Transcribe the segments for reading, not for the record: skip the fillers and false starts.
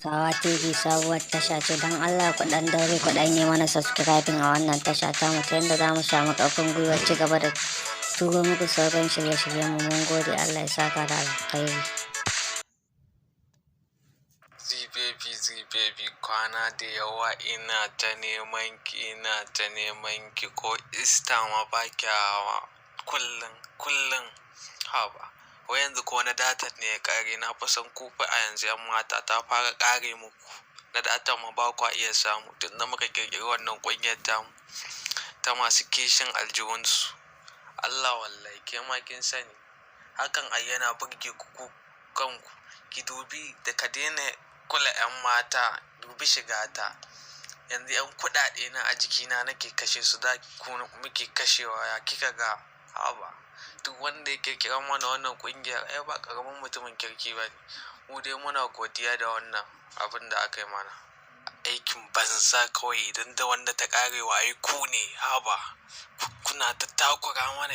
Hausawa TV sabuwar tasha ce, don Allah ku dan daure ku dan yi mana subscribing a wannan tasha ta mu ta yadda za mu samu ƙarfin gwiwa ci gaba da turo muku sauran shirye-shiryen mu. Mun gode, Allah ya saka da alkhairi. Zibebi kwana da yawa ina ta neman ki ko ista ma ba hawa kullum haba. Ko yanzu ko na datar ne ya kare, na fasan kufa a yanzu yan mata ta fara kare muku na datar ma ba kwa iya samu tun da muka kirkiri wannan kungiyar ta masu kishin aljihunsu. Allah wallahi ke ma kin sani hakan ai yana burge ku kanku. Ki dubi da ka daina kula yan mata, dubi shiga ta yanzu. Yan kuɗaɗe na a jikina nake kashe su, da ku muke kashewa. Ya kika ga haba? Duk wanda ya kirkira mana wannan kungiyar ai ba karamin mutumin kirki ba ne. Mu dai muna godiya da wannan abin da aka yi mana. Aikin banza kawai, idan da wanda ta karewa ai ku ne haba. Kuna ta takura mana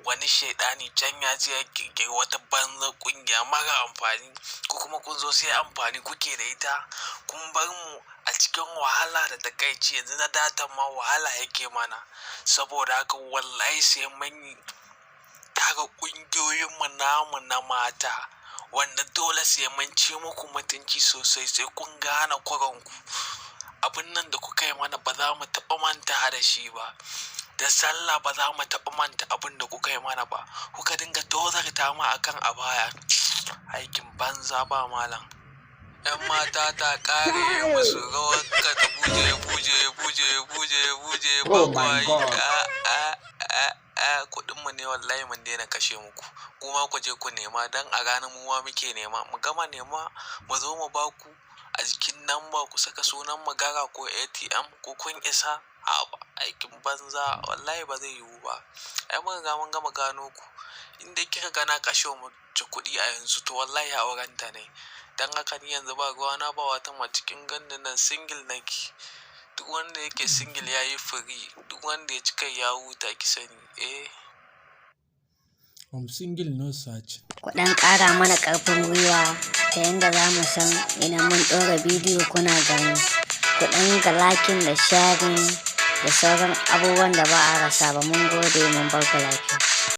wani shaidani can ya ce ya kirkiri wata banza kungiya mara amfani, ko kuma kun zo sai amfani kuke da ita. Kun bar mu a cikin wahala da takaici. Yanzu na datan ma wahala yake mana. Saboda haka wallahi sai mun tara kungiyoyin mu namu na mata wanda dole sai mun ci muku mutunci sosai, sai kun gane kuranku. Abin nan da kuka yi mana ba za mu taɓa manta da shi ba. Da sallah ba za mu taɓa manta abin da kuka yi mana ba. Kuka dinga tozarta mu akan a baya. Aikin banza ba malam. Yan mata ta kare musu rawar ka ta buje bakwai. Kuɗin mu ne wallahi mun daina kashe muku. Kuma ku je ku nema, dan a ranar mu ma muke nema. Mu gama nema mu zo mu baku a jikin namba ku saka sunan magara ko ATM ko kun isa. Aikin banza wallahi ba zai yiwu ba. Ai mun ga mun gama gano ku. Inda kika gana kashe mu ci kuɗi a yanzu to wallahi aurenta ne. Dan haka ni yanzu ba ruwana ba wata ma cikin gandun nan single nake. Duk wanda yake single yayi free, duk wanda ya cika ya huta ki sani. I'm single, no search. Ku dan ƙara mana ƙarfin gwiwa ta yadda za mu san idan mun ɗora bidiyo kuna gani. Ku dan ga lakin da sharing da sauran abubuwan da ba a rasa ba. Mun gode, mun bar ku lafiya.